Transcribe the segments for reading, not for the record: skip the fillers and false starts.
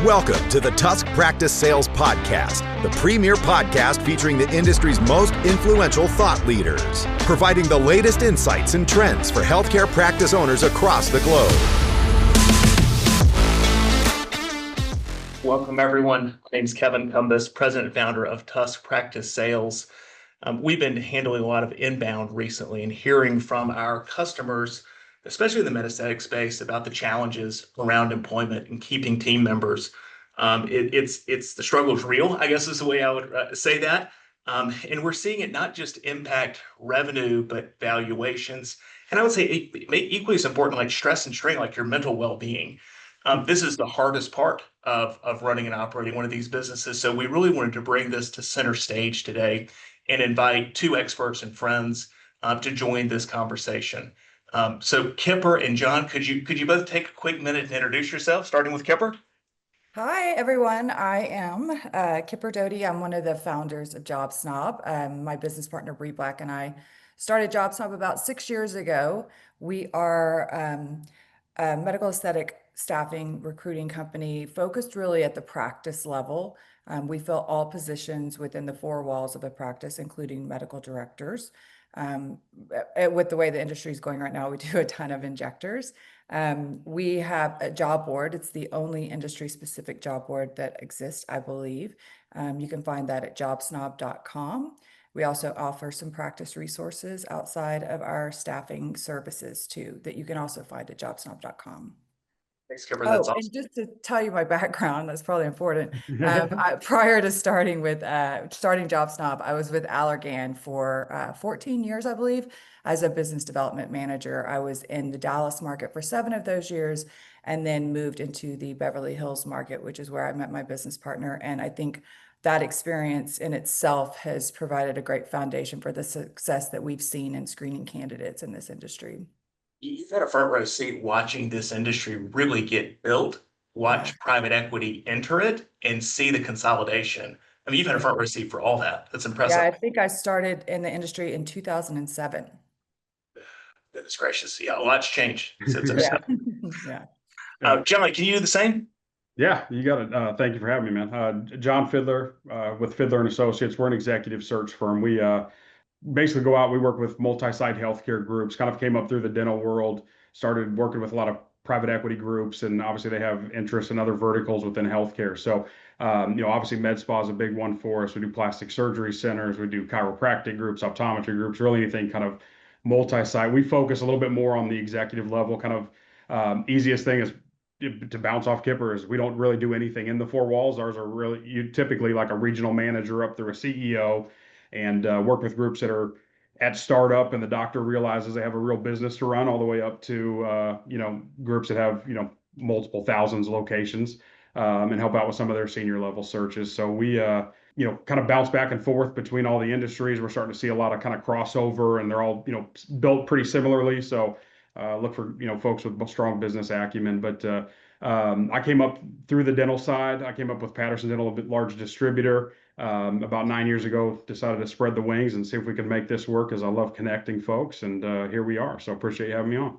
Welcome to the TUSK Practice Sales Podcast, the premier podcast featuring the industry's most influential thought leaders, providing the latest insights and trends for healthcare practice owners across the globe. Welcome, everyone. My name is Kevin Cumbus, president and founder of TUSK Practice Sales. We've been handling a lot of inbound recently and hearing from our customers, especially in the metastatic space, about the challenges around employment and keeping team members. The struggle is real, I guess is the way I would say that. And we're seeing it not just impact revenue, but valuations. And I would say equally as important, like stress and strain, like your mental well-being. This is the hardest part of running and operating one of these businesses. So we really wanted to bring this to center stage today and invite two experts and friends to join this conversation. So Kipper and Jon, could you both take a quick minute and introduce yourself, starting with Kipper? Hi, everyone. I am Kipper Doughty. I'm one of the founders of JobSnob. My business partner, Bree Black, and I started JobSnob about 6 years ago. We are a medical aesthetic staffing recruiting company focused really at the practice level. We fill all positions within the four walls of a practice, including medical directors. With the way the industry is going right now, we do a ton of injectors. We have a job board. It's the only industry-specific job board that exists, I believe. You can find that at JobSnob.com. We also offer some practice resources outside of our staffing services too, that you can also find at JobSnob.com. Thanks, Kipper. That's awesome. And just to tell you my background, that's probably important. Prior to starting JobSnob, I was with Allergan for 14 years, I believe, as a business development manager. I was in the Dallas market for 7 of those years, and then moved into the Beverly Hills market, which is where I met my business partner. And I think that experience in itself has provided a great foundation for the success that we've seen in screening candidates in this industry. You've had a front row seat watching this industry really get built, watch private equity enter it, and see the consolidation. I mean, you've had a front row seat for all that. That's impressive. Yeah, I think I started in the industry in 2007. Goodness gracious. Yeah, a lot's changed since Yeah. Jon, can you do the same? Yeah, you got it. Thank you for having me, man. Jon Fidler with Fidler Associates. We're an executive search firm. We basically go out, we work with multi-site healthcare groups, kind of came up through the dental world, started working with a lot of private equity groups, and obviously they have interest in other verticals within healthcare. So, obviously med spa is a big one for us. We do plastic surgery centers, we do chiropractic groups, optometry groups, really anything kind of multi-site. We focus a little bit more on the executive level, kind of easiest thing is to bounce off Kipper is we don't really do anything in the four walls. Ours are really, typically like a regional manager up through a CEO, and work with groups that are at startup and the doctor realizes they have a real business to run, all the way up to groups that have multiple thousands of locations, and help out with some of their senior level searches. So we kind of bounce back and forth between all the industries. We're starting to see a lot of kind of crossover, and they're all built pretty similarly. So look for folks with strong business acumen. But I came up through the dental side. I came up with Patterson Dental, a bit large distributor. About 9 years ago, decided to spread the wings and see if we can make this work, as I love connecting folks, and here we are. So appreciate you having me on.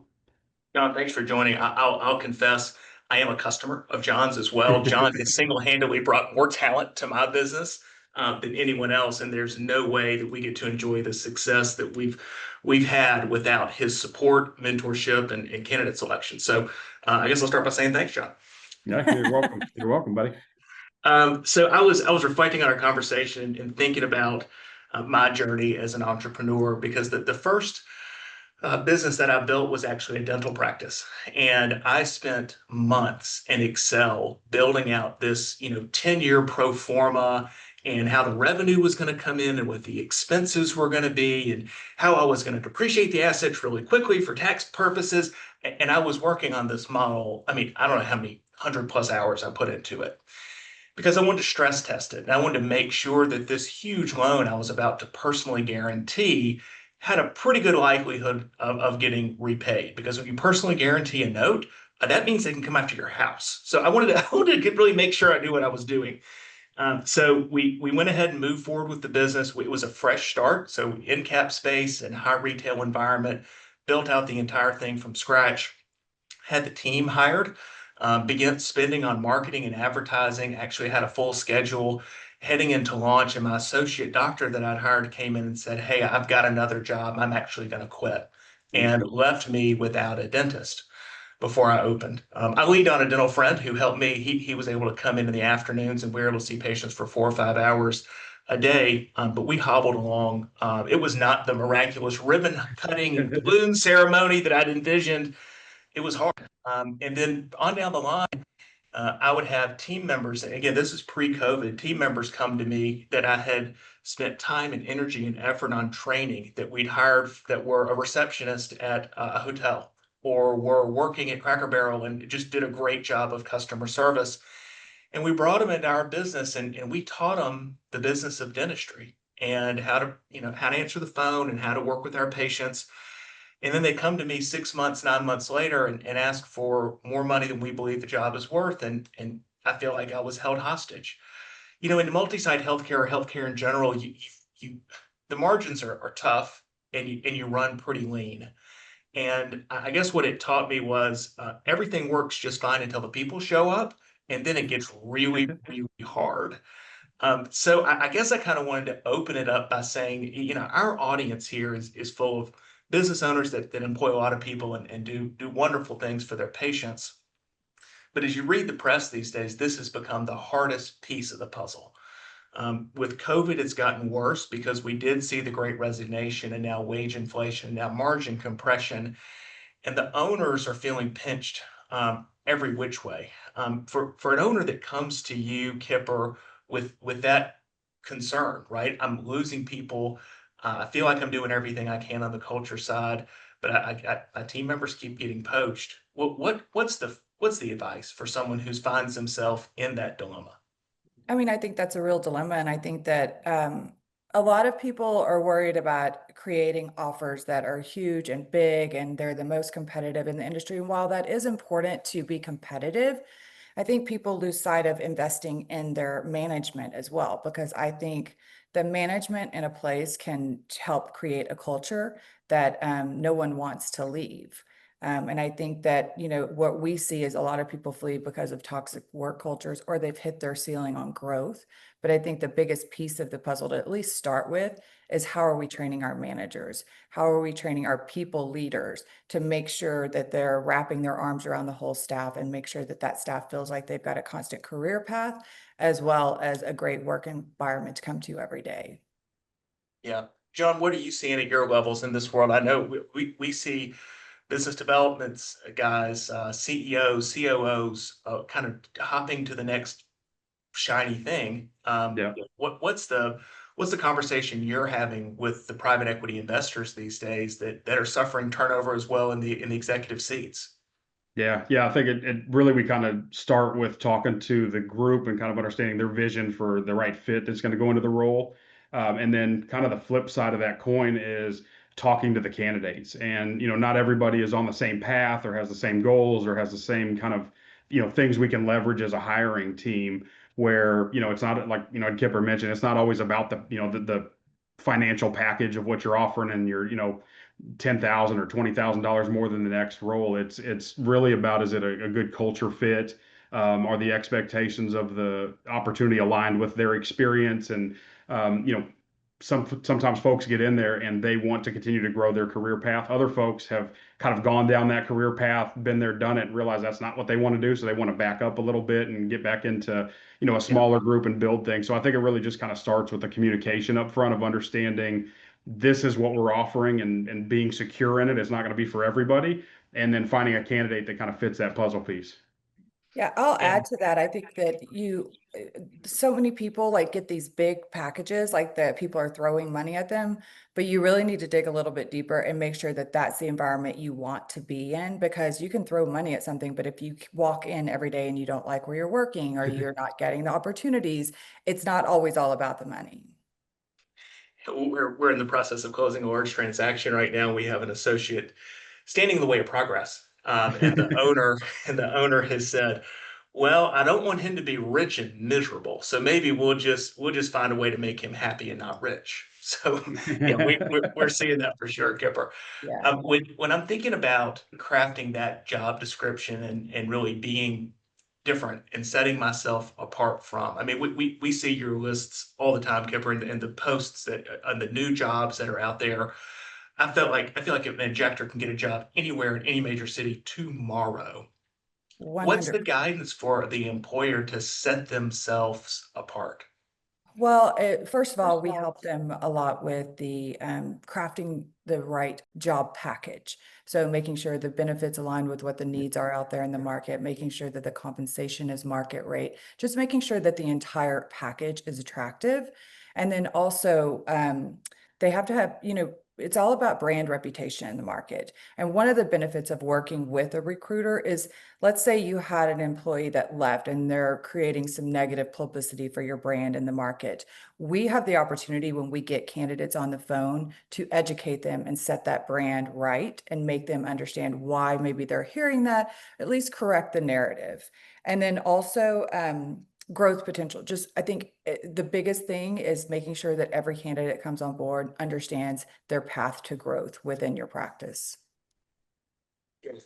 Jon, thanks for joining. I'll confess, I am a customer of Jon's as well. Jon has single-handedly brought more talent to my business than anyone else, and there's no way that we get to enjoy the success that we've had without his support, mentorship, and candidate selection. So I guess I'll start by saying thanks, Jon. Yeah, you're welcome. You're welcome, buddy. So I was reflecting on our conversation and thinking about my journey as an entrepreneur, because the first business that I built was actually a dental practice, and I spent months in Excel building out this 10-year pro forma, and how the revenue was going to come in and what the expenses were going to be and how I was going to depreciate the assets really quickly for tax purposes. And I was working on this model. I mean, I don't know how many 100+ hours I put into it, because I wanted to stress test it. And I wanted to make sure that this huge loan I was about to personally guarantee had a pretty good likelihood of getting repaid. Because if you personally guarantee a note, that means they can come after your house. So I wanted to really make sure I knew what I was doing. So we went ahead and moved forward with the business. It was a fresh start. So in cap space and high retail environment, built out the entire thing from scratch, had the team hired. began spending on marketing and advertising, actually had a full schedule heading into launch. And my associate doctor that I'd hired came in and said, "Hey, I've got another job. I'm actually going to quit," and left me without a dentist before I opened. I leaned on a dental friend who helped me. He was able to come in the afternoons, and we were able to see patients for 4 or 5 hours a day. But we hobbled along. It was not the miraculous ribbon cutting and balloon ceremony that I'd envisioned. It was hard. And then on down the line, I would have team members, and again, this is pre-COVID, team members come to me that I had spent time and energy and effort on training, that we'd hired, that were a receptionist at a hotel or were working at Cracker Barrel and just did a great job of customer service. And we brought them into our business, and we taught them the business of dentistry and how to, how to answer the phone and how to work with our patients. And then they come to me 6 months, 9 months later and ask for more money than we believe the job is worth. And I feel like I was held hostage. In multi-site healthcare or healthcare in general, the margins are tough, and you run pretty lean. And I guess what it taught me was everything works just fine until the people show up, and then it gets really, really hard. So I guess I kind of wanted to open it up by saying, our audience here is full of business owners that employ a lot of people and do wonderful things for their patients. But as you read the press these days, this has become the hardest piece of the puzzle. With COVID, it's gotten worse because we did see the Great Resignation and now wage inflation, now margin compression, and the owners are feeling pinched every which way. For an owner that comes to you, Kipper, with that concern, right? I'm losing people. I feel like I'm doing everything I can on the culture side, but my team members keep getting poached. What's the advice for someone who finds themselves in that dilemma? I mean, I think that's a real dilemma. And I think that a lot of people are worried about creating offers that are huge and big, and they're the most competitive in the industry. And while that is important to be competitive, I think people lose sight of investing in their management as well, because I think the management in a place can help create a culture that no one wants to leave. And I think that, what we see is a lot of people flee because of toxic work cultures, or they've hit their ceiling on growth. But I think the biggest piece of the puzzle to at least start with is, how are we training our managers? How are we training our people leaders to make sure that they're wrapping their arms around the whole staff and make sure that that staff feels like they've got a constant career path, as well as a great work environment to come to every day? Yeah. Jon, what are you seeing at your levels in this world? I know we see business developments guys, CEOs, COOs, kind of hopping to the next shiny thing. Yeah. What's the conversation you're having with the private equity investors these days that are suffering turnover as well in the executive seats? Yeah. I think it really, we kind of start with talking to the group and kind of understanding their vision for the right fit that's going to go into the role. And then kind of the flip side of that coin is talking to the candidates. And, not everybody is on the same path or has the same goals or has the same kind of, things we can leverage as a hiring team, where, it's not like, Kipper mentioned, it's not always about the financial package of what you're offering and your, $10,000 or $20,000 more than the next role. It's really about, is it a good culture fit? Are the expectations of the opportunity aligned with their experience? And sometimes folks get in there and they want to continue to grow their career path. Other folks have kind of gone down that career path, been there, done it, and realize that's not what they want to do. So they want to back up a little bit and get back into, a smaller group and build things. So I think it really just kind of starts with the communication up front of understanding this is what we're offering, and being secure in it. It's not going to be for everybody. And then finding a candidate that kind of fits that puzzle piece. Yeah, I'll And add to that. I think that so many people like get these big packages, like that people are throwing money at them, but you really need to dig a little bit deeper and make sure that that's the environment you want to be in, because you can throw money at something, but if you walk in every day and you don't like where you're working, or you're not getting the opportunities, it's not always all about the money. we're in the process of closing a large transaction right now. We have an associate standing in the way of progress, and the owner has said, "Well, I don't want him to be rich and miserable, so maybe we'll just find a way to make him happy and not rich." So yeah, we're seeing that for sure, Kipper. Yeah. When I'm thinking about crafting that job description and really being different and setting myself apart from, I mean, we see your lists all the time, Kipper, and the posts that on the new jobs that are out there. I feel like an injector can get a job anywhere in any major city tomorrow. What's the 100. guidance for the employer to set themselves apart? Well, first of all, we help them a lot with the crafting the right job package. So making sure the benefits align with what the needs are out there in the market, making sure that the compensation is market rate, just making sure that the entire package is attractive. And then also, they have to have, it's all about brand reputation in the market. And one of the benefits of working with a recruiter is, let's say you had an employee that left and they're creating some negative publicity for your brand in the market. We have the opportunity when we get candidates on the phone to educate them and set that brand right and make them understand why maybe they're hearing that, at least correct the narrative. And then also, growth potential. Just, I think the biggest thing is making sure that every candidate that comes on board understands their path to growth within your practice.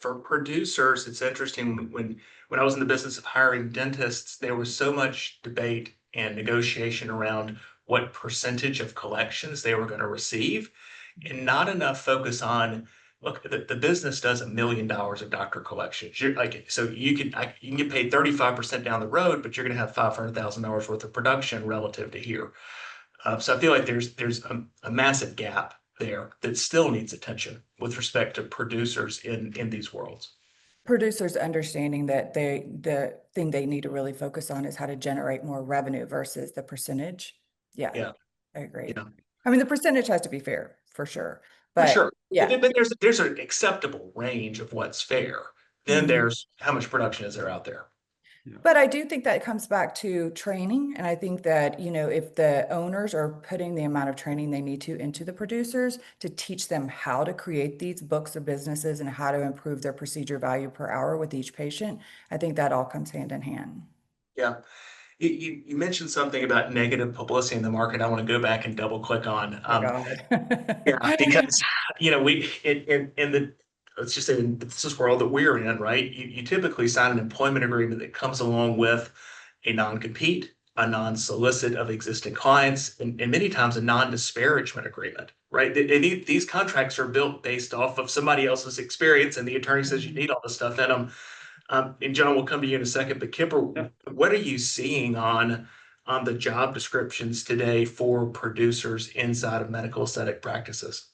For producers, it's interesting when I was in the business of hiring dentists, there was so much debate and negotiation around what percentage of collections they were going to receive, and not enough focus on, look, the business does $1 million of doctor collections. You're like, so you can get paid 35% down the road, but you're going to have $500,000 worth of production relative to here. So I feel like there's a massive gap there that still needs attention with respect to producers in these worlds. Producers understanding that the thing they need to really focus on is how to generate more revenue versus the percentage. Yeah, Yeah, I agree. yeah, I mean, the percentage has to be fair for sure, for but sure. yeah. But there's an acceptable range of what's fair. Then Mhm. there's how much production is there out there. But I do think that comes back to training. And I think that, if the owners are putting the amount of training they need to into the producers to teach them how to create these books of businesses and how to improve their procedure value per hour with each patient, I think that all comes hand in hand. Yeah. You mentioned something about negative publicity in the market. I want to go back and double click on. My God. Yeah, because we in the, let's just say in the business world that we're in, right? You typically sign an employment agreement that comes along with a non-compete, a non-solicit of existing clients, and many times a non-disparagement agreement, right? These contracts are built based off of somebody else's experience, and the attorney says you need all this stuff in them. And John, we'll come to you in a second, but Kipper, Yeah. what are you seeing on the job descriptions today for producers inside of medical aesthetic practices?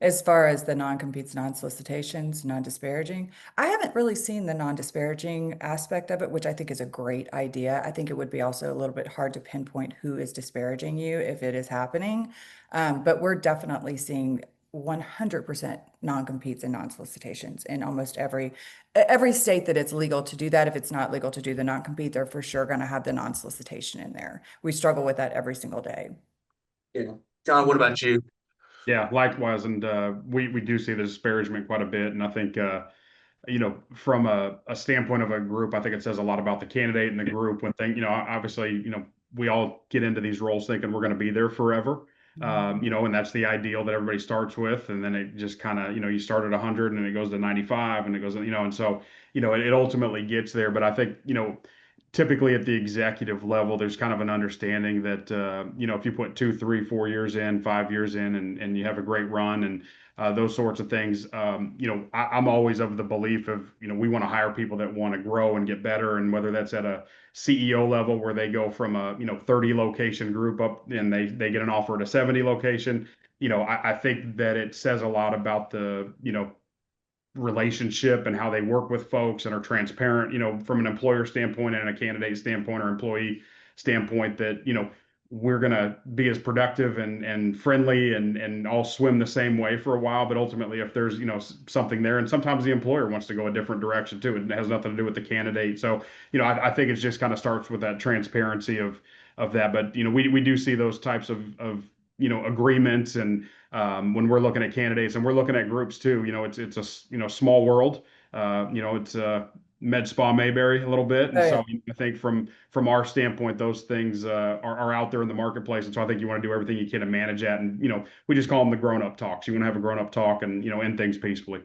As far as the non-competes, non-solicitations, non-disparaging, I haven't really seen the non-disparaging aspect of it, which I think is a great idea. I think it would be also a little bit hard to pinpoint who is disparaging you if it is happening. But we're definitely seeing 100% non-competes and non-solicitations in almost every state that it's legal to do that. If it's not legal to do the non-compete, they're for sure going to have the non-solicitation in there. We struggle with that every single day. Yeah. John, what about you? Yeah, likewise, and we do see the disparagement quite a bit, and I think from a standpoint of a group, I think it says a lot about the candidate and the group when obviously we all get into these roles thinking we're going to be there forever, and that's the ideal that everybody starts with, and then it just kind of you start at 100 and it goes to 95 and it goes and so it ultimately gets there, but I think typically at the executive level, there's kind of an understanding that if you put 2, 3, 4 years in, 5 years in, and you have a great run and those sorts of things, I'm always of the belief of we want to hire people that want to grow and get better, and whether that's at a CEO level where they go from a 30 location group up and they get an offer at a 70 location. I think that it says a lot about the relationship and how they work with folks and are transparent, from an employer standpoint and a candidate standpoint or employee standpoint, that, we're going to be as productive and friendly and all swim the same way for a while. But ultimately, if there's, something there, and sometimes the employer wants to go a different direction too, it has nothing to do with the candidate. So, I think it just kind of starts with that transparency of that. But, we do see those types of agreements, and when we're looking at candidates and we're looking at groups too, it's a small world. It's med spa Mayberry a little bit. And Oh, so yeah. I think from our standpoint, those things are out there in the marketplace. And so I think you want to do everything you can to manage that. And, we just call them the grown-up talks. You want to have a grown-up talk and, end things peacefully.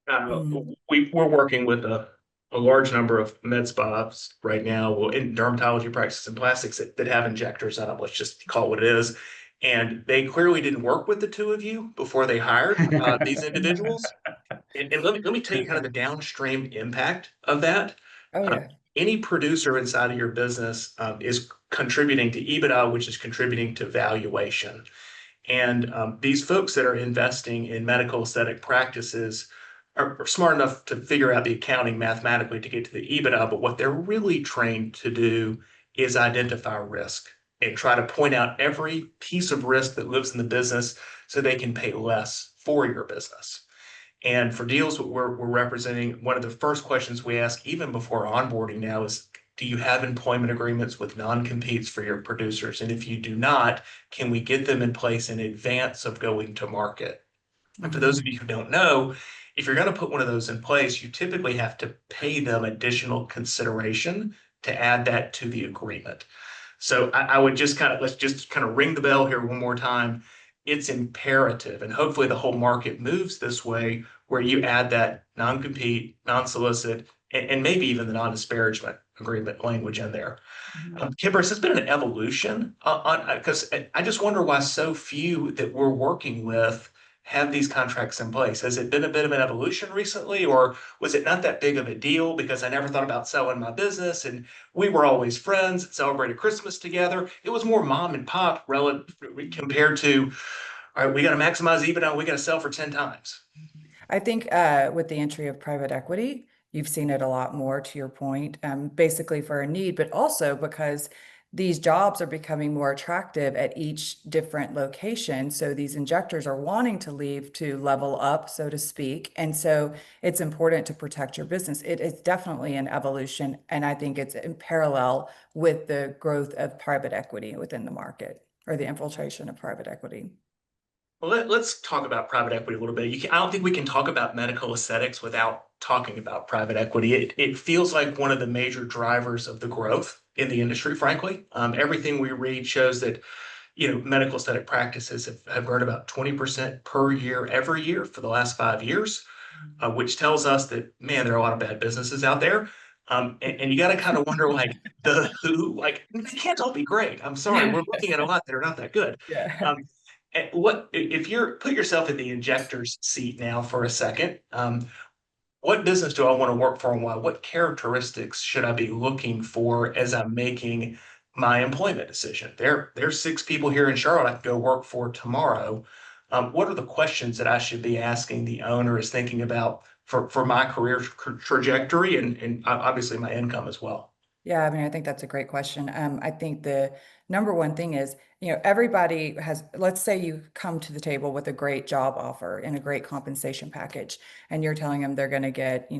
Mm. We're working with a large number of med spas right now, well, in dermatology practices and plastics that have injectors on them. Let's just call it what it is. And they clearly didn't work with the two of you before they hired these individuals. And let me tell you kind of the downstream impact of that. Oh, Um, yeah. any producer inside of your business is contributing to EBITDA, which is contributing to valuation. And these folks that are investing in medical aesthetic practices are smart enough to figure out the accounting mathematically to get to the EBITDA, but what they're really trained to do is identify risk and try to point out every piece of risk that lives in the business so they can pay less for your business. And for deals that we're representing, one of the first questions we ask, even before onboarding now, is do you have employment agreements with non-competes for your producers? And if you do not, can we get them in place in advance of going to market? And for those of you who don't know, if you're going to put one of those in place, you typically have to pay them additional consideration to add that to the agreement. So I would just let's just kind of ring the bell here one more time. It's imperative, and hopefully the whole market moves this way, where you add that non-compete, non-solicit, and maybe even the non-disparagement agreement language in there. Kipper, this has been an evolution because I just wonder why so few that we're working with have these contracts in place. Has it been a bit of an evolution recently, or was it not that big of a deal because I never thought about selling my business and we were always friends, celebrated Christmas together? It was more mom and pop relative compared to, all right, we got to maximize EBITDA, we got to sell for 10 times. I think with the entry of private equity, you've seen it a lot more, to your point, basically for a need, but also because these jobs are becoming more attractive at each different location. So these injectors are wanting to leave to level up, so to speak. And so it's important to protect your business. It is definitely an evolution. And I think it's in parallel with the growth of private equity within the market, or the infiltration of private equity. Well, let's talk about private equity a little bit. I don't think we can talk about medical aesthetics without talking about private equity. It feels like one of the major drivers of the growth in the industry, frankly. Everything we read shows that, medical aesthetic practices have grown about 20% per year, every year for the last 5 years, which tells us that, man, there are a lot of bad businesses out there. And you got to kind of wonder, they can't all be great. I'm sorry, we're looking at a lot that are not that good. Yeah. Um, and what if you're put yourself in the injector's seat now for a second? What business do I want to work for, and why? What characteristics should I be looking for as I'm making my employment decision? There's 6 people here in Charlotte I can go work for tomorrow. What are the questions that I should be asking the owner is thinking about for my career trajectory and obviously my income as well? Yeah, I mean, I think that's a great question. I think the number one thing is, everybody has, let's say you come to the table with a great job offer and a great compensation package, and you're telling them they're going to get,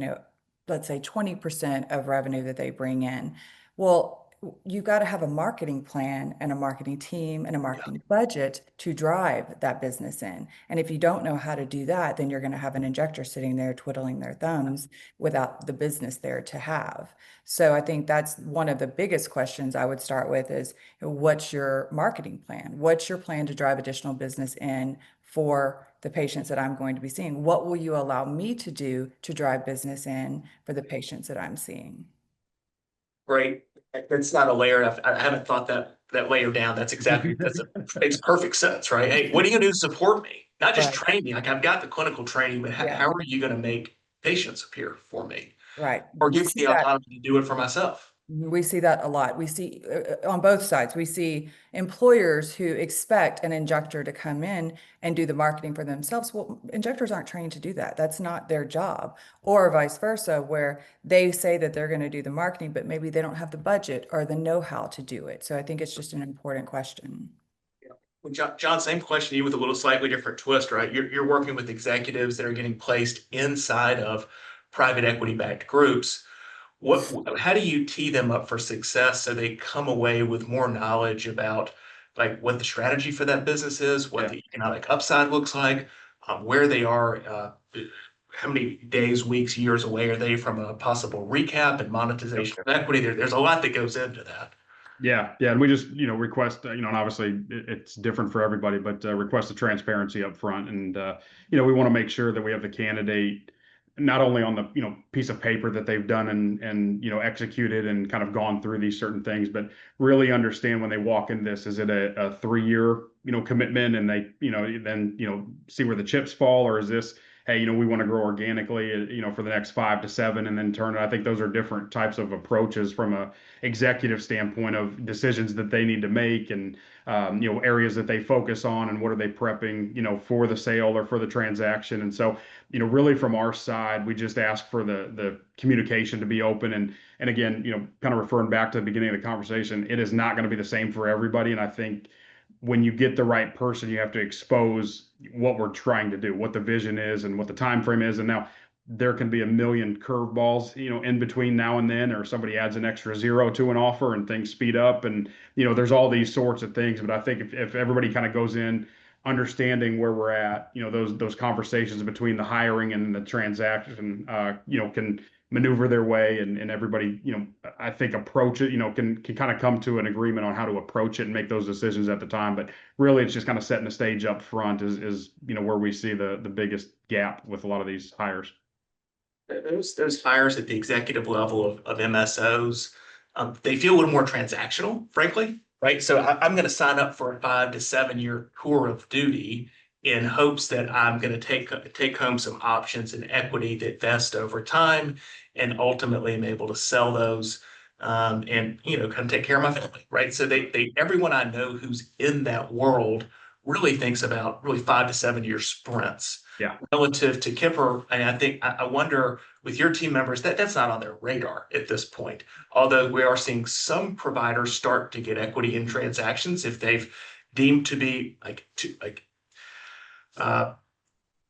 let's say 20% of revenue that they bring in. Well, you got to have a marketing plan and a marketing team and a marketing budget to drive that business in. And if you don't know how to do that, then you're going to have an injector sitting there twiddling their thumbs without the business there to have. So I think that's one of the biggest questions I would start with is, what's your marketing plan? What's your plan to drive additional business in for the patients that I'm going to be seeing? What will you allow me to do to drive business in for the patients that I'm seeing? Great. It's not a layer. I haven't thought that layer down. Makes perfect sense, right? Hey, what are you gonna do to support me? Not just Right. train me. Like I've got the clinical training, but Yeah. how are you gonna make patients appear for me, Right. or We give me see the that. autonomy to do it for myself? We see that a lot. We see on both sides. We see employers who expect an injector to come in and do the marketing for themselves. Well, injectors aren't trained to do that. That's not their job. Or vice versa, where they say that they're going to do the marketing, but maybe they don't have the budget or the know-how to do it. So I think it's just an important question. Well, John, same question to you with a little slightly different twist, right? You're working with executives that are getting placed inside of private equity-backed groups. How do you tee them up for success so they come away with more knowledge about like what the strategy for that business is, what the economic upside looks like, where they are how many days, weeks, years away are they from a possible recap and monetization of equity? There's a lot that goes into that. Yeah, yeah, and we just request and obviously it's different for everybody, but request the transparency up front, and we want to make sure that we have the candidate not only on the piece of paper that they've done and executed and kind of gone through these certain things, but really understand when they walk in this, is it a 3-year commitment, and they then see where the chips fall, or is this, hey, we want to grow organically, for the next 5 to 7, and then turn it. I think those are different types of approaches from a executive standpoint of decisions that they need to make, and areas that they focus on, and what are they prepping for the sale or for the transaction. And so really from our side, we just ask for the communication to be open, and again, kind of referring back to the beginning of the conversation, it is not going to be the same for everybody. And I think when you get the right person, you have to expose what we're trying to do, what the vision is, and what the time frame is. And now there can be a million curveballs, in between now and then, or somebody adds an extra zero to an offer and things speed up, and there's all these sorts of things. But I think if everybody kind of goes in understanding where we're at, those conversations between the hiring and the transaction, can maneuver their way, and everybody, I think approach it, can kind of come to an agreement on how to approach it and make those decisions at the time. But really, it's just kind of setting the stage up front is where we see the biggest gap with a lot of these hires. Those hires at the executive level of MSOs, they feel a little more transactional, frankly, right? So I'm going to sign up for a 5 to 7 year tour of duty in hopes that I'm going to take home some options and equity that vest over time, and ultimately I'm able to sell those and kind of take care of my family, right? So everyone I know who's in that world really thinks about really 5 to 7 year sprints. Yeah. Relative to Kipper, and I wonder with your team members that's not on their radar at this point. Although we are seeing some providers start to get equity in transactions if they've deemed to be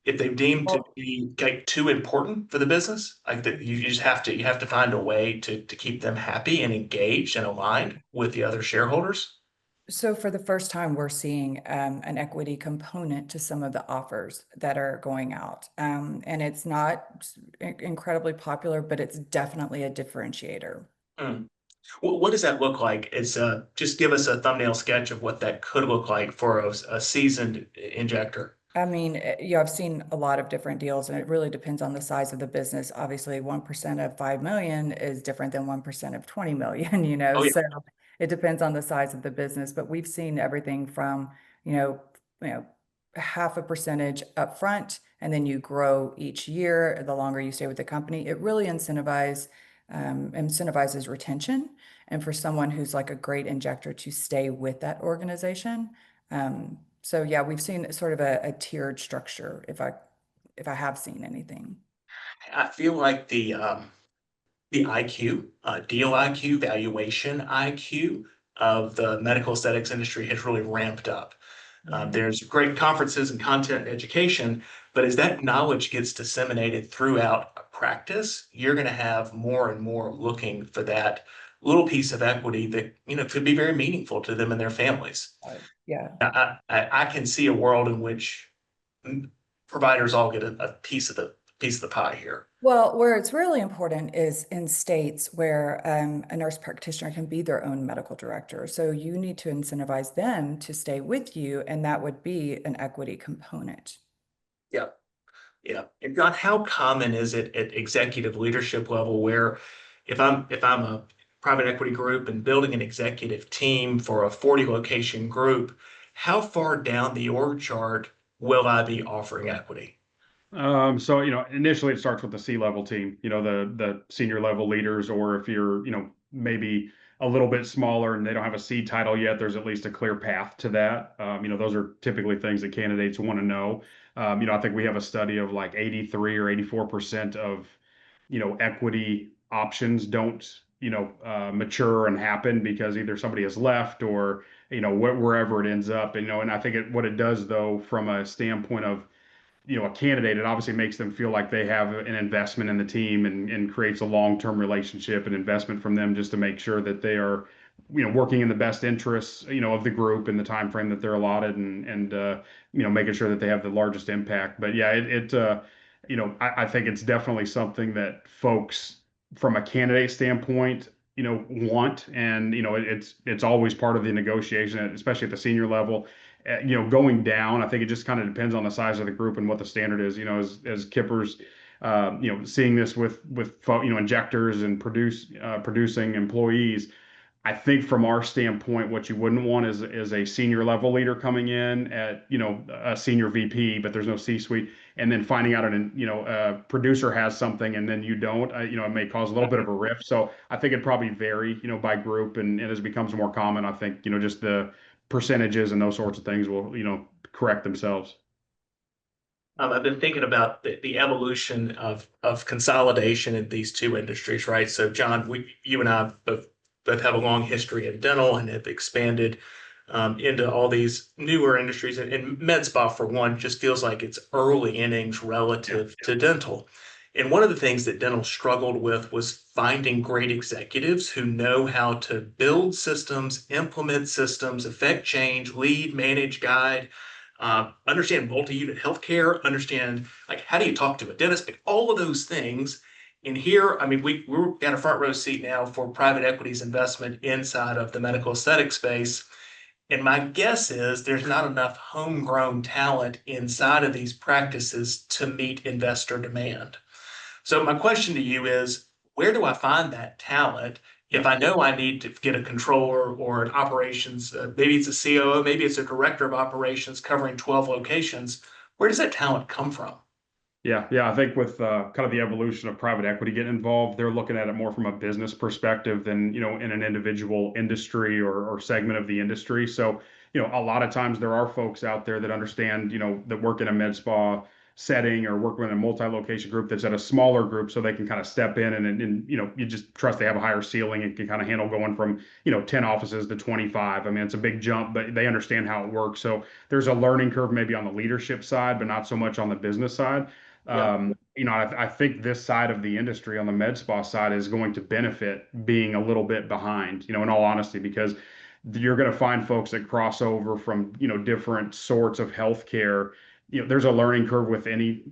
if they've deemed to be too important for the business, like that you just have to find a way to keep them happy and engaged and aligned with the other shareholders. So for the first time, we're seeing an equity component to some of the offers that are going out. And it's not incredibly popular, but it's definitely a differentiator. What does that look like? Just give us a thumbnail sketch of what that could look like for a seasoned injector. I mean, I've seen a lot of different deals, and it really depends on the size of the business. Obviously, 1% of 5 million is different than 1% of 20 million, Oh, yeah. So it depends on the size of the business. But we've seen everything from, half a percentage up front, and then you grow each year the longer you stay with the company. It really incentivizes retention, and for someone who's like a great injector to stay with that organization. So yeah, we've seen sort of a tiered structure, if I have seen anything. I feel like the IQ, deal IQ, valuation IQ of the medical aesthetics industry has really ramped up. There's great conferences and content and education, but as that knowledge gets disseminated throughout a practice, you're going to have more and more looking for that little piece of equity that could be very meaningful to them and their families. Yeah. I can see a world in which providers all get a piece of the pie here. Well, where it's really important is in states where a nurse practitioner can be their own medical director. So you need to incentivize them to stay with you, and that would be an equity component. Yeah. Yeah. And Jon, how common is it at executive leadership level where if I'm a private equity group and building an executive team for a 40 location group, how far down the org chart will I be offering equity? So, initially it starts with the C-level team, the senior level leaders, or if you're, maybe a little bit smaller and they don't have a C title yet, there's at least a clear path to that. Those are typically things that candidates want to know. I think we have a study of like 83 or 84% of, equity options don't, mature and happen because either somebody has left or, wherever it ends up, and I think what it does though, from a standpoint of, a candidate, it obviously makes them feel like they have an investment in the team, and creates a long-term relationship and investment from them, just to make sure that they are, working in the best interests, of the group in the time frame that they're allotted, and making sure that they have the largest impact. But yeah, I think it's definitely something that folks from a candidate standpoint, want, and it's always part of the negotiation, especially at the senior level. Going down, I think it just kind of depends on the size of the group and what the standard is. As Kippers, seeing this with injectors and producing employees. I think from our standpoint, what you wouldn't want is a senior level leader coming in at, a senior VP, but there's no C-suite, and then finding out a producer has something and then you don't, it may cause a little bit of a rift. So I think it'd probably vary, by group, and as it becomes more common, I think, just the percentages and those sorts of things will, correct themselves. I've been thinking about the evolution of consolidation in these two industries, right? So, John, you and I both have a long history in dental and have expanded into all these newer industries. And med spa, for one, just feels like it's early innings relative to dental. And one of the things that dental struggled with was finding great executives who know how to build systems, implement systems, affect change, lead, manage, guide, understand multi-unit healthcare, understand like how do you talk to a dentist, like all of those things. And here, I mean, we're got a front row seat now for private equity's investment inside of the medical aesthetic space. And my guess is there's not enough homegrown talent inside of these practices to meet investor demand. So my question to you is, where do I find that talent? If I know I need to get a controller or an operations, maybe it's a COO, maybe it's a director of operations covering 12 locations, where does that talent come from? Yeah, yeah. I think with kind of the evolution of private equity getting involved, they're looking at it more from a business perspective than, in an individual industry or segment of the industry. So, a lot of times there are folks out there that understand, that work in a med spa setting or work in a multi-location group that's at a smaller group, so they can kind of step in and you just trust they have a higher ceiling and can kind of handle going from, 10 offices to 25. I mean, it's a big jump, but they understand how it works. So there's a learning curve maybe on the leadership side, but not so much on the business side. Yeah. I think this side of the industry on the med spa side is going to benefit being a little bit behind, in all honesty, because you're going to find folks that cross over from, different sorts of healthcare. There's a learning curve with any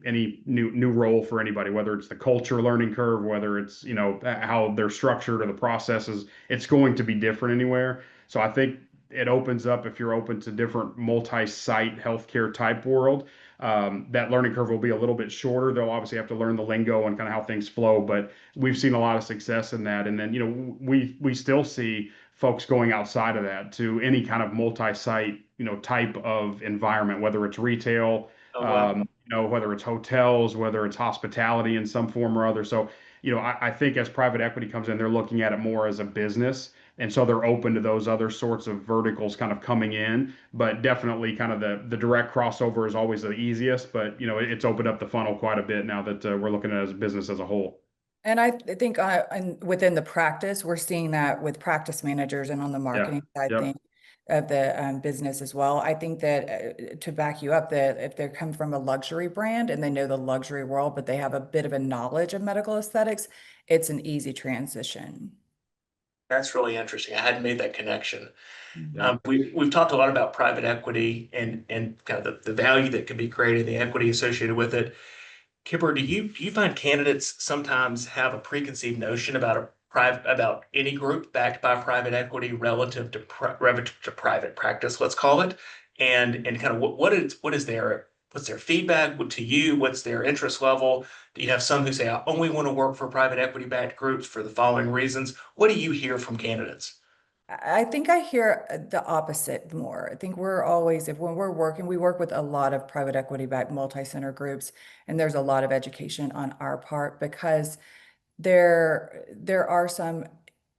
new role for anybody, whether it's the culture learning curve, whether it's, how they're structured or the processes, it's going to be different anywhere. So I think it opens up, if you're open to different multi-site healthcare type world, that learning curve will be a little bit shorter. They'll obviously have to learn the lingo and kind of how things flow, but we've seen a lot of success in that. And then, we still see folks going outside of that to any kind of multi-site, type of environment, whether it's retail, Oh, wow. whether it's hotels, whether it's hospitality in some form or other. So, I think as private equity comes in, they're looking at it more as a business. And so they're open to those other sorts of verticals kind of coming in, but definitely kind of the direct crossover is always the easiest, but it's opened up the funnel quite a bit now that we're looking at it as a business as a whole. And I think and within the practice, we're seeing that with practice managers and on the Yeah. marketing side Yep. thing of the business as well. I think that to back you up, that if they come from a luxury brand and they know the luxury world, but they have a bit of a knowledge of medical aesthetics, it's an easy transition. That's really interesting. I hadn't made that connection. Mhm. We've talked a lot about private equity and kind of the value that can be created, the equity associated with it. Kipper, do you find candidates sometimes have a preconceived notion about about any group backed by private equity relative to private practice, let's call it, and kind of what's their feedback to you? What's their interest level? Do you have some who say I only want to work for private equity backed groups for the following reasons? What do you hear from candidates? I think I hear the opposite more. I think we're always, if when we're working, we work with a lot of private equity backed multi-center groups, and there's a lot of education on our part because there are some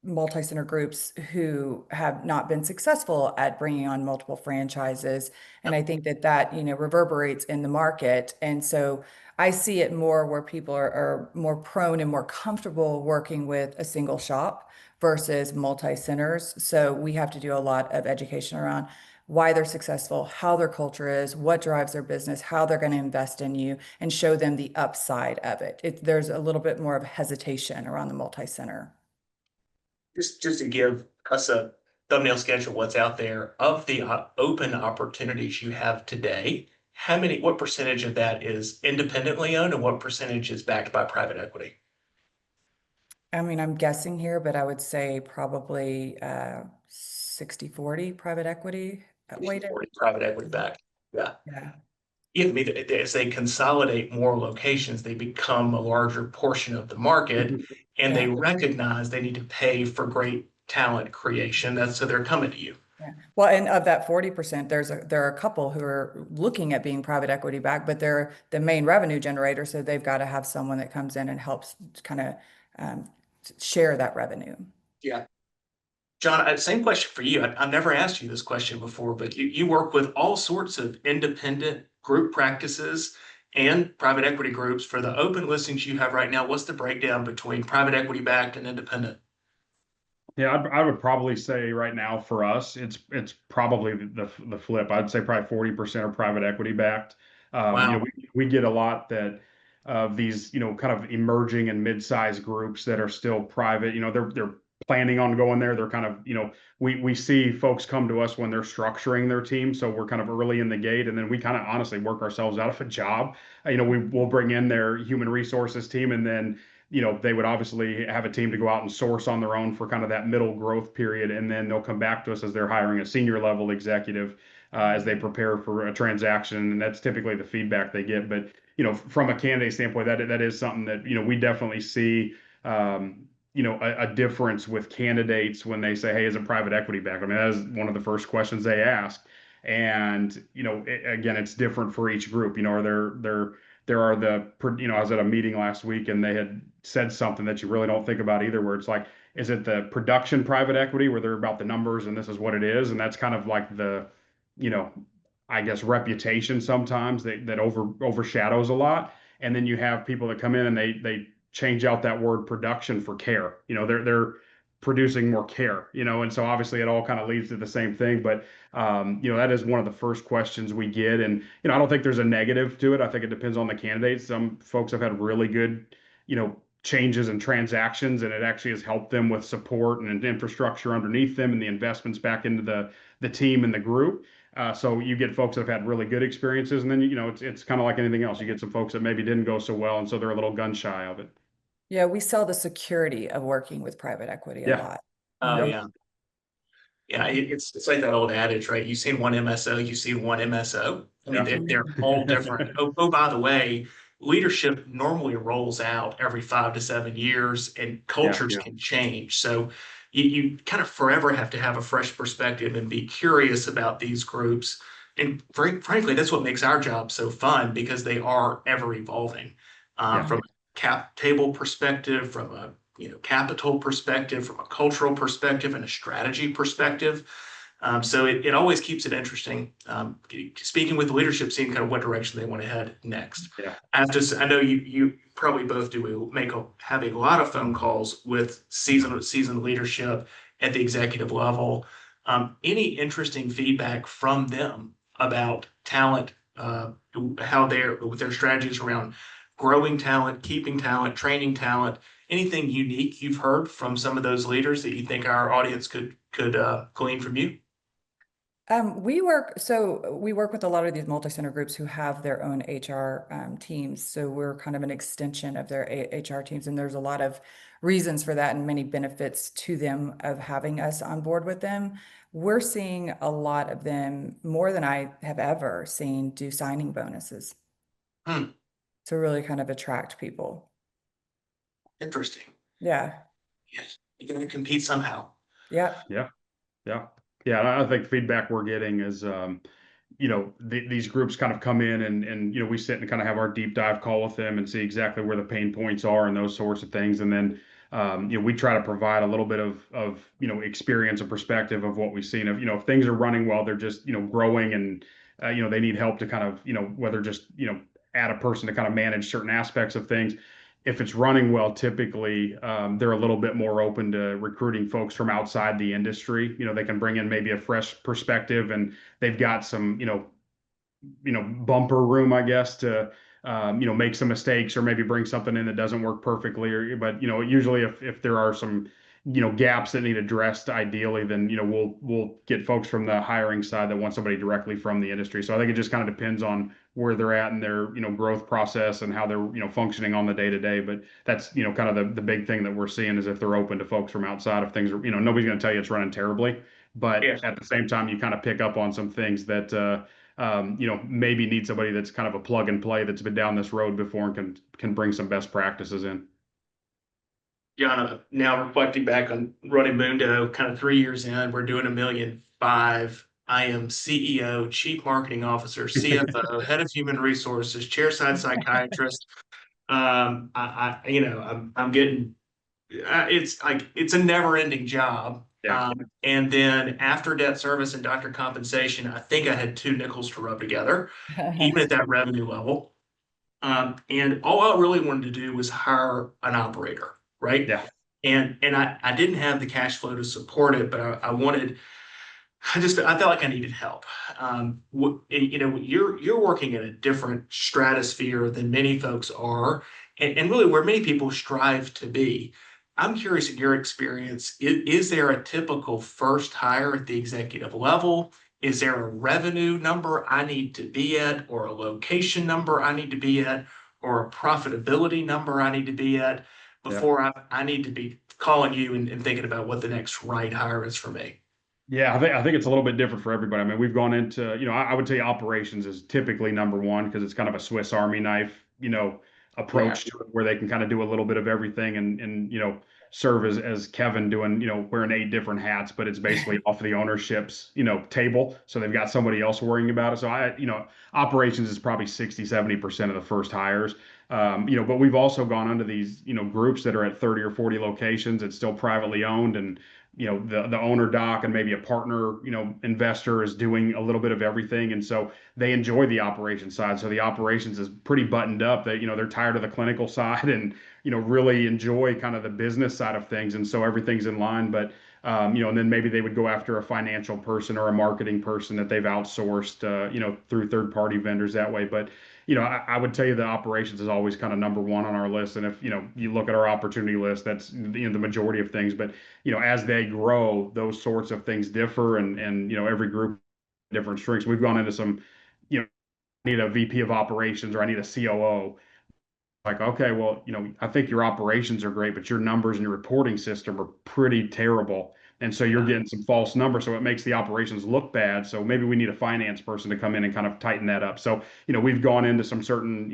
multi-center groups who have not been successful at bringing on multiple franchises, and I think that reverberates in the market. And so I see it more where people are more prone and more comfortable working with a single shop versus multi-centers. So we have to do a lot of education around why they're successful, how their culture is, what drives their business, how they're going to invest in you, and show them the upside of it. There's a little bit more of hesitation around the multi-center. Just to give us a thumbnail sketch of what's out there of the open opportunities you have today what percentage of that is independently owned and what percentage is backed by private equity? I mean, I'm guessing here, but I would say probably 60/40 private equity weighted. 40 private equity backed. Yeah. Yeah. Yeah, I mean, as they consolidate more locations, they become a larger portion of the market, and they Yeah. recognize they need to pay for great talent creation. That's so they're coming to you. Yeah. Well, and of that 40%, there are a couple who are looking at being private equity backed, but they're the main revenue generator. So they've got to have someone that comes in and helps kind of um, share that revenue. Yeah. John, same question for you. I've never asked you this question before, but you work with all sorts of independent group practices and private equity groups. For the open listings you have right now, what's the breakdown between private equity backed and independent? Yeah, I would probably say right now for us, it's probably the flip. I'd say probably 40% are private equity backed. Wow. We get a lot that of these, kind of emerging and mid-sized groups that are still private. They're planning on going there. They're kind of, we see folks come to us when they're structuring their team, so we're kind of early in the gate, and then we kind of honestly work ourselves out of a job. We'll bring in their human resources team, and then they would obviously have a team to go out and source on their own for kind of that middle growth period. And then they'll come back to us as they're hiring a senior level executive as they prepare for a transaction. And that's typically the feedback they get. But, from a candidate standpoint, that is something that, we definitely see, a difference with candidates when they say, hey, is it private equity backed? I mean, that is one of the first questions they ask. And, again, it's different for each group. There are I was at a meeting last week and they had said something that you really don't think about either, where it's like, is it the production private equity where they're about the numbers and this is what it is? And that's kind of like the, you know, I guess reputation sometimes that overshadows a lot. And then you have people that come in and they change out that word production for care. They're producing more care, and so obviously it all kind of leads to the same thing. But that is one of the first questions we get. And, I don't think there's a negative to it. I think it depends on the candidates. Some folks have had really good, changes and transactions, and it actually has helped them with support and infrastructure underneath them and the investments back into the team and the group. So you get folks that have had really good experiences, and then, it's kind of like anything else. You get some folks that maybe didn't go so well, and so they're a little gun shy of it. Yeah, we sell the security of working with private equity a Yeah. lot. Oh, Yep. yeah. Yeah, it's like that old adage, right? You see one MSO, you see one MSO. I mean, Yeah. they're all different. Oh, by the way, leadership normally rolls out every 5 to 7 years, and cultures Yeah. can change. So you kind of forever have to have a fresh perspective and be curious about these groups. And frankly, that's what makes our job so fun, because they are ever evolving. Yeah. From a cap table perspective, from a capital perspective, from a cultural perspective, and a strategy perspective. So it always keeps it interesting. Speaking with the leadership team, kind of what direction they want to head next. Yeah. I have to say, I know you probably both do. Have a lot of phone calls with seasoned leadership at the executive level. Any interesting feedback from them about talent, how with their strategies around growing talent, keeping talent, training talent? Anything unique you've heard from some of those leaders that you think our audience could glean from you? We work with a lot of these multi-center groups who have their own HR teams. So we're kind of an extension of their HR teams. And there's a lot of reasons for that and many benefits to them of having us on board with them. We're seeing a lot of them, more than I have ever seen, do signing bonuses to really kind of attract people. Interesting. Yeah. Yes, you're going to compete somehow. Yeah. Yeah. Yeah. Yeah. And I think feedback we're getting is, these groups kind of come in and we sit and kind of have our deep dive call with them and see exactly where the pain points are and those sorts of things. And then, we try to provide a little bit of experience and perspective of what we've seen. If things are running well, they're just, growing and, they need help to kind of, whether just, add a person to kind of manage certain aspects of things. If it's running well, typically they're a little bit more open to recruiting folks from outside the industry. They can bring in maybe a fresh perspective, and they've got some, bumper room, I guess, to make some mistakes or maybe bring something in that doesn't work perfectly. But usually if there are some gaps that need addressed ideally, then, we'll get folks from the hiring side that want somebody directly from the industry. So I think it just kind of depends on where they're at in their, growth process and how they're, functioning on the day to day. But that's, kind of the big thing that we're seeing is if they're open to folks from outside of things, nobody's going to tell you it's running terribly, but Yeah. at the same time, you kind of pick up on some things that, maybe need somebody that's kind of a plug and play that's been down this road before and can bring some best practices in. John, now reflecting back on running Mundo, kind of 3 years in, we're doing $1.5 million. I am CEO, Chief Marketing Officer, CFO, Head of Human Resources, Chairside Psychiatrist. I'm getting. It's a never-ending job. Yeah. And then after debt service and doctor compensation, I think I had 2 nickels to rub together, even at that revenue level. And all I really wanted to do was hire an operator, right? Yeah. And I didn't have the cash flow to support it, but I felt like I needed help. You're working in a different stratosphere than many folks are, and really where many people strive to be. I'm curious, in your experience, is there a typical first hire at the executive level? Is there a revenue number I need to be at, or a location number I need to be at, or a profitability number I need to be at before I need to be calling you and thinking about what the next right hire is for me? Yeah, I think it's a little bit different for everybody. I mean, we've gone into, I would say operations is typically number one because it's kind of a Swiss Army knife, approach to it where they can kind of do a little bit of everything and serve as Kevin doing, wearing 8 different hats, but it's basically off the ownership's, table. So they've got somebody else worrying about it. So operations is probably 60-70% of the first hires. But we've also gone under these, groups that are at 30 or 40 locations. It's still privately owned, and the owner doc and maybe a partner, investor is doing a little bit of everything. And so they enjoy the operations side. So the operations is pretty buttoned up. That, they're tired of the clinical side and, really enjoy kind of the business side of things. And so everything's in line. But, and then maybe they would go after a financial person or a marketing person that they've outsourced, through third-party vendors that way. But, I would tell you the operations is always kind of number one on our list. And if, you look at our opportunity list, that's, the majority of things. But, as they grow, those sorts of things differ and every group different strengths. We've gone into some, I need a VP of operations or I need a COO. Like, okay, well, I think your operations are great, but your numbers and your reporting system are pretty terrible. And so you're getting some false numbers. So it makes the operations look bad. So maybe we need a finance person to come in and kind of tighten that up. So, we've gone into some certain,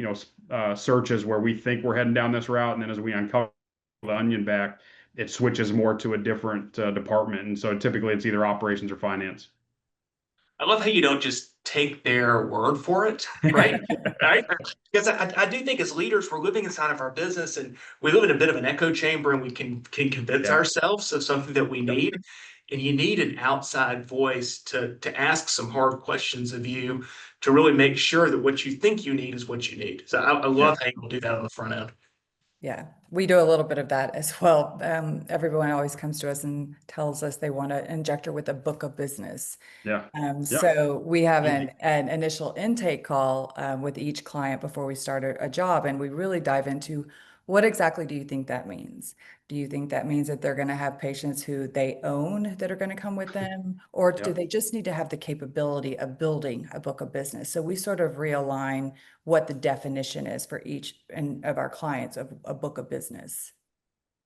searches where we think we're heading down this route. And then as we uncover the onion back, it switches more to a different department. And so typically it's either operations or finance. I love how you don't just take their word for it, right? Right? Because I do think as leaders, we're living inside of our business and we live in a bit of an echo chamber and we can convince ourselves of something that we need. And you need an outside voice to ask some hard questions of you to really make sure that what you think you need is what you need. So I love how you do that on the front end. Yeah, we do a little bit of that as well. Everyone always comes to us and tells us they want an injector with a book of business. Yeah. So we have an initial intake call with each client before we start a job, and we really dive into what exactly do you think that means? Do you think that means that they're going to have patients who they own that are going to come with them? Or do they just need to have the capability of building a book of business? So we sort of realign what the definition is for each of our clients of a book of business.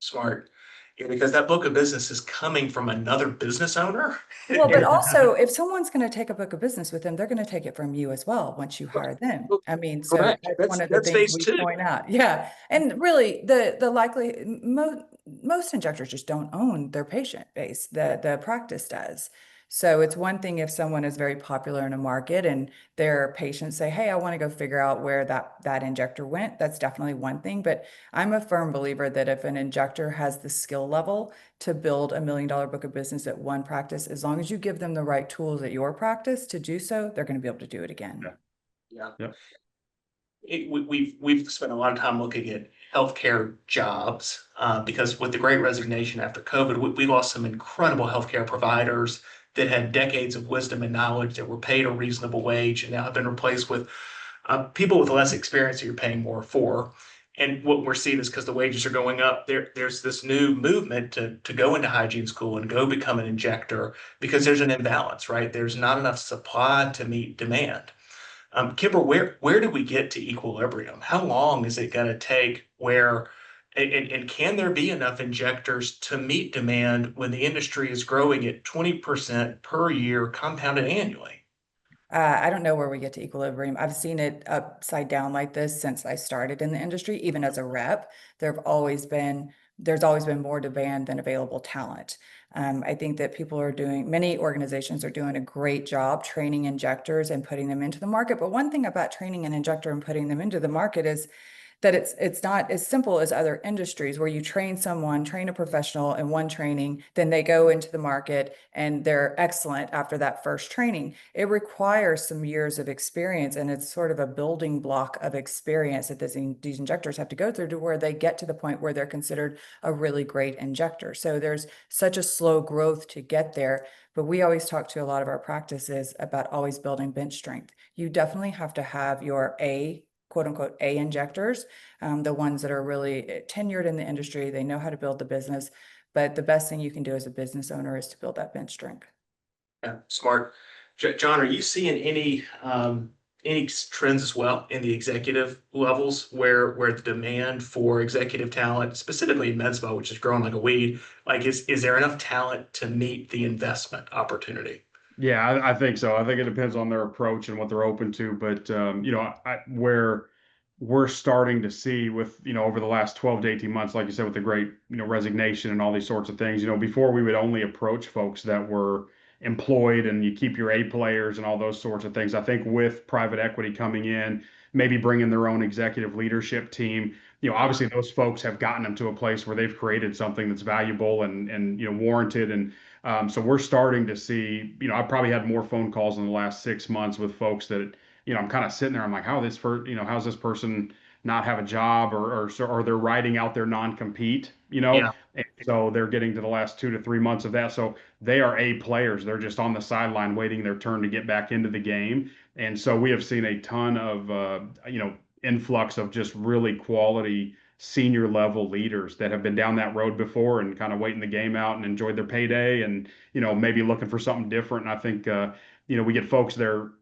Smart. Yeah, because that book of business is coming from another business owner. Well, but also if someone's going to take a book of business with them, they're going to take it from you as well once you hire them. I mean, so that's one of the things we point out. Yeah. And really the likely most injectors just don't own their patient base. The practice does. So it's one thing if someone is very popular in a market and their patients say, hey, I want to go figure out where that injector went. That's definitely one thing. But I'm a firm believer that if an injector has the skill level to build $1 million book of business at one practice, as long as you give them the right tools at your practice to do so, they're going to be able to do it again. Yeah. We've spent a lot of time looking at healthcare jobs because with the Great Resignation after COVID, we lost some incredible healthcare providers that had decades of wisdom and knowledge that were paid a reasonable wage and now have been replaced with people with less experience that you're paying more for. And what we're seeing is because the wages are going up, there's this new movement to go into hygiene school and go become an injector because there's an imbalance, right? There's not enough supply to meet demand. Kipper, where do we get to equilibrium? How long is it going to take and can there be enough injectors to meet demand when the industry is growing at 20% per year compounded annually? I don't know where we get to equilibrium. I've seen it upside down like this since I started in the industry. Even as a rep, there's always been more demand than available talent. I think that many organizations are doing a great job training injectors and putting them into the market. But one thing about training an injector and putting them into the market is that it's not as simple as other industries where you train a professional in one training, then they go into the market and they're excellent after that first training. It requires some years of experience, and it's sort of a building block of experience that these injectors have to go through to where they get to the point where they're considered a really great injector. So there's such a slow growth to get there. But we always talk to a lot of our practices about always building bench strength. You definitely have to have your quote unquote A injectors, the ones that are really tenured in the industry. They know how to build the business, but the best thing you can do as a business owner is to build that bench strength. Yeah, smart. Jon, are you seeing any trends as well in the executive levels where the demand for executive talent, specifically in med spa, which is growing like a weed, like is there enough talent to meet the investment opportunity? Yeah, I think so. I think it depends on their approach and what they're open to. But where we're starting to see with, over the last 12 to 18 months, like you said, with the great, resignation and all these sorts of things, before we would only approach folks that were employed and you keep your A players and all those sorts of things. I think with private equity coming in, maybe bringing their own executive leadership team, obviously those folks have gotten them to a place where they've created something that's valuable and warranted. And so we're starting to see, I probably had more phone calls in the last 6 months with folks that, I'm kind of sitting there. I'm like, how's this person not have a job or they're writing out their non-compete, Yeah. and so they're getting to the last 2 to 3 months of that. So they are A players. They're just on the sideline waiting their turn to get back into the game. And so we have seen a ton of, influx of just really quality senior level leaders that have been down that road before and kind of waiting the game out and enjoyed their payday and, maybe looking for something different. And I think, we get folks there,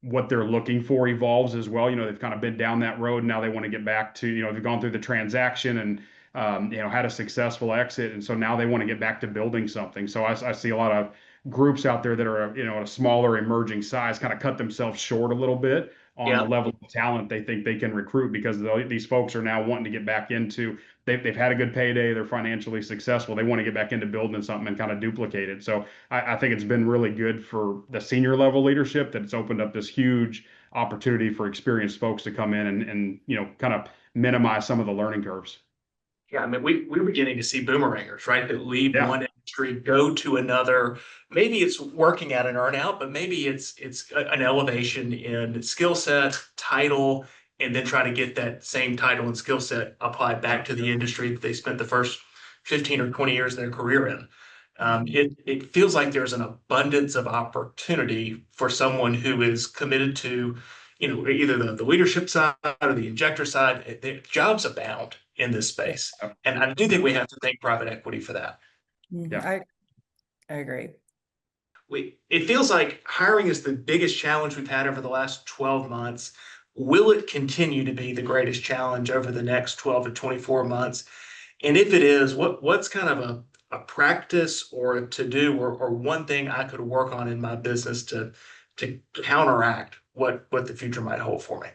what they're looking for evolves as well. They've kind of been down that road. And now they want to get back to, they've gone through the transaction and, had a successful exit. And so now they want to get back to building something. So I see a lot of groups out there that are, a smaller emerging size kind of cut themselves short a little bit on the Yeah. level of talent they think they can recruit because these folks are now wanting to get back into, they've had a good payday, they're financially successful, they want to get back into building something and kind of duplicate it. So I think it's been really good for the senior level leadership that it's opened up this huge opportunity for experienced folks to come in and kind of minimize some of the learning curves. Yeah, I mean, we're beginning to see boomerangers, right? That leave Yeah. one industry, go to another. Maybe it's working at an earnout, but maybe it's an elevation in skill set, title, and then try to get that same title and skill set applied back to the industry that they spent the first 15 or 20 years of their career in. It feels like there's an abundance of opportunity for someone who is committed to, either the leadership side or the injector side. Jobs abound in this space. And I do think we have to thank private equity for that. Yeah. I agree. It feels like hiring is the biggest challenge we've had over the last 12 months. Will it continue to be the greatest challenge over the next 12 to 24 months? And if it is, what's kind of a practice or a to-do or one thing I could work on in my business to counteract what the future might hold for me?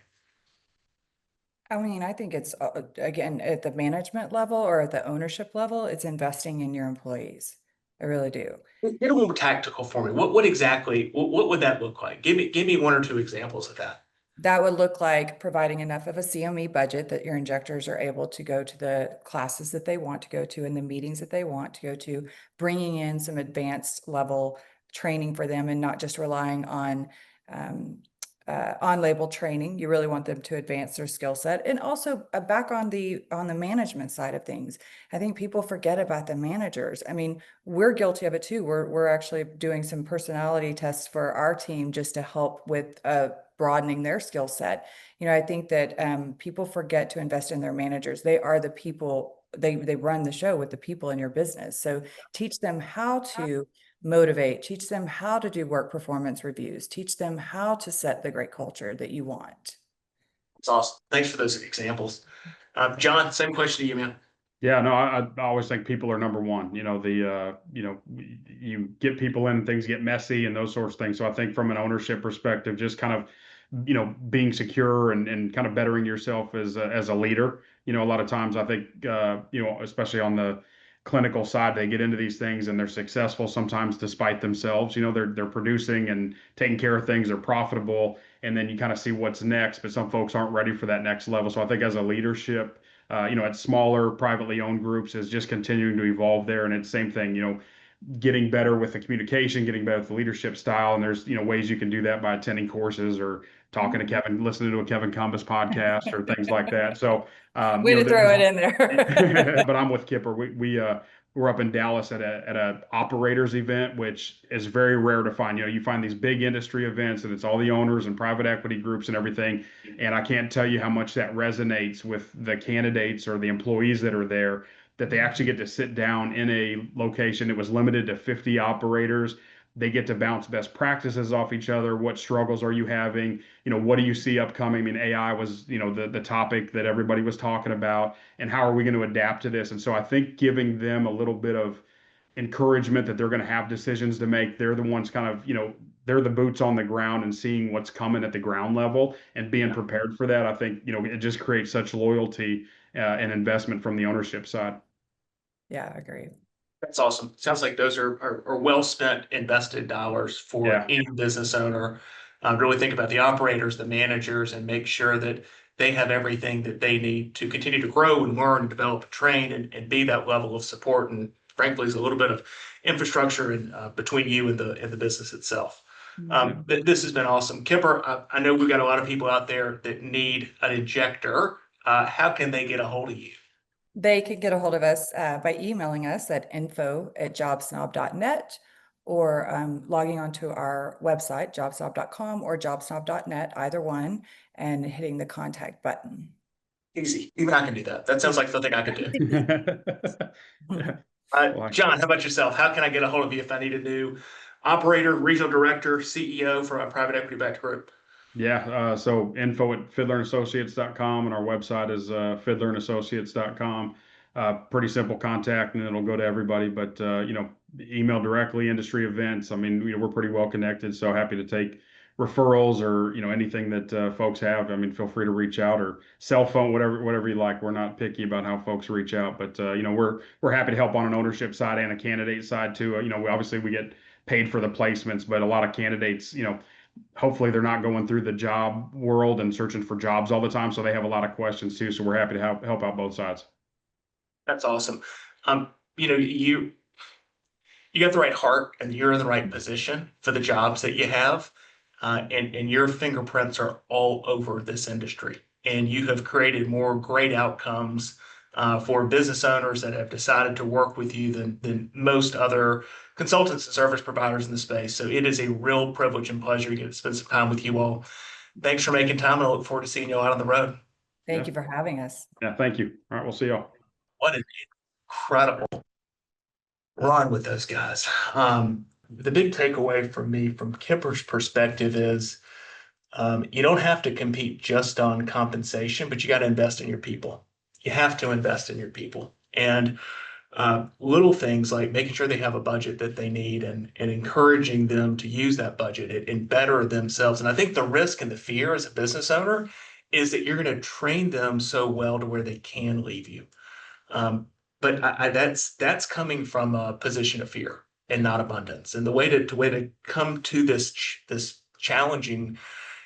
I mean, I think it's, again, at the management level or at the ownership level, it's investing in your employees. I really do. Get a little more tactical for me. What exactly, what would that look like? Give me one or two examples of that. That would look like providing enough of a CME budget that your injectors are able to go to the classes that they want to go to and the meetings that they want to go to, bringing in some advanced level training for them and not just relying on on-label training. You really want them to advance their skill set. And also back on the management side of things, I think people forget about the managers. I mean, we're guilty of it too. We're actually doing some personality tests for our team just to help with broadening their skill set. I think that people forget to invest in their managers. They are the people, they run the show with the people in your business. So teach them how to motivate, teach them how to do work performance reviews, teach them how to set the great culture that you want. It's awesome. Thanks for those examples. John, same question to you, man. Yeah, no, I always think people are number one. You get people in, things get messy and those sorts of things. So I think from an ownership perspective, just kind of, being secure and kind of bettering yourself as a leader. A lot of times I think, especially on the clinical side, they get into these things and they're successful sometimes despite themselves. They're producing and taking care of things, they're profitable, and then you kind of see what's next. But some folks aren't ready for that next level. So I think as a leadership, at smaller privately owned groups is just continuing to evolve there. And it's the same thing, getting better with the communication, getting better with the leadership style. And there's, ways you can do that by attending courses or talking to Kevin, listening to a Kevin Cumbus podcast or things like that. So, way to throw it in there. But I'm with Kipper. We're up in Dallas at a operators event, which is very rare to find. You find these big industry events and it's all the owners and private equity groups and everything. And I can't tell you how much that resonates with the candidates or the employees that are there, that they actually get to sit down in a location. It was limited to 50 operators. They get to bounce best practices off each other. What struggles are you having? What do you see upcoming? I mean, AI was, the topic that everybody was talking about, and how are we going to adapt to this? And so I think giving them a little bit of encouragement that they're going to have decisions to make. They're the ones kind of, they're the boots on the ground and seeing what's coming at the ground level and being prepared for that. I think, it just creates such loyalty and investment from the ownership side. Yeah, I agree. That's awesome. Sounds like those are well spent invested dollars for any business owner. Really think about the operators, the managers, and make sure that they have everything that they need to continue to grow and learn, develop, train, and be that level of support. And frankly, there's a little bit of infrastructure between you and the business itself. This has been awesome. Kipper, I know we've got a lot of people out there that need an injector. How can they get a hold of you? They can get a hold of us by emailing us at info@jobsnob.net or logging onto our website, jobsnob.com or jobsnob.net, either one, and hitting the contact button. Easy. Even I can do that. That sounds like something I could do. John, how about yourself? How can I get a hold of you if I need a new operator, regional director, CEO for a private equity-backed group? Yeah, so info@fidlerassociates.com, and our website is fidlerassociates.com. Pretty simple contact, and it'll go to everybody. But email directly, industry events. I mean, we're pretty well connected, so happy to take referrals or anything that folks have. I mean, feel free to reach out, or cell phone, whatever you like. We're not picky about how folks reach out, but we're happy to help on an ownership side and a candidate side too. Obviously we get paid for the placements, but a lot of candidates, hopefully they're not going through the job world and searching for jobs all the time. So they have a lot of questions too. So we're happy to help out both sides. That's awesome. You got the right heart and you're in the right position for the jobs that you have. And your fingerprints are all over this industry. And you have created more great outcomes for business owners that have decided to work with you than most other consultants and service providers in the space. So it is a real privilege and pleasure to get to spend some time with you all. Thanks for making time, and I look forward to seeing you out on the road. Thank you for having us. Yeah, thank you. All right, we'll see y'all. What an incredible run with those guys. The big takeaway for me from Kipper's perspective is you don't have to compete just on compensation, but you got to invest in your people. You have to invest in your people. And little things like making sure they have a budget that they need and encouraging them to use that budget and better themselves. And I think the risk and the fear as a business owner is that you're going to train them so well to where they can leave you. But that's coming from a position of fear and not abundance. And the way to come to this challenging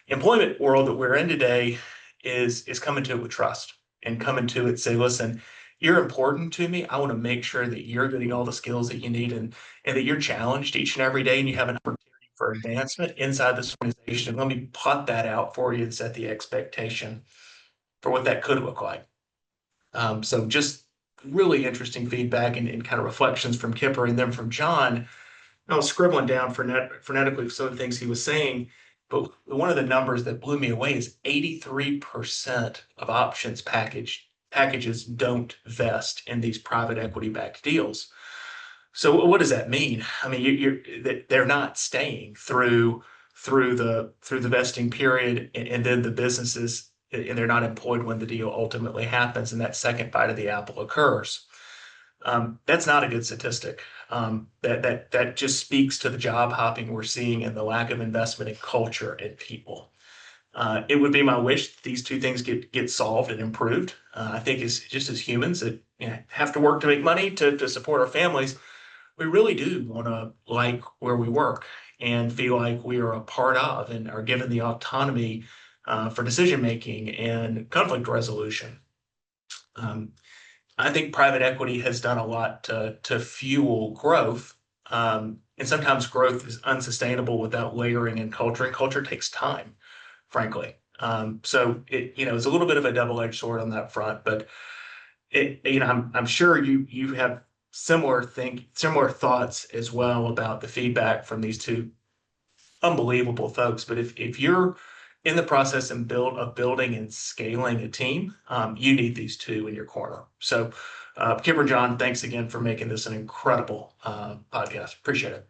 employment world that we're in today is coming to it with trust and coming to it, say, listen, you're important to me. I want to make sure that you're getting all the skills that you need and that you're challenged each and every day and you have an opportunity for advancement inside this organization. Let me plot that out for you and set the expectation for what that could look like. So just really interesting feedback and kind of reflections from Kipper, and then from Jon. I was scribbling down phonetically some of the things he was saying, but one of the numbers that blew me away is 83% of options packages don't vest in these private equity backed deals. So what does that mean? I mean, they're not staying through the vesting period, and then the businesses, and they're not employed when the deal ultimately happens and that second bite of the apple occurs. That's not a good statistic. That just speaks to the job hopping we're seeing and the lack of investment in culture and people. It would be my wish that these two things get solved and improved. I think as just as humans that have to work to make money to support our families, we really do want to like where we work and feel like we are a part of and are given the autonomy for decision making and conflict resolution. I think private equity has done a lot to fuel growth. And sometimes growth is unsustainable without layering in culture, and culture takes time, frankly. So it's a little bit of a double-edged sword on that front, but I'm sure you have similar thoughts as well about the feedback from these two unbelievable folks. But if you're in the process of building and scaling a team, you need these two in your corner. So, Kipper, Jon, thanks again for making this an incredible podcast. Appreciate it.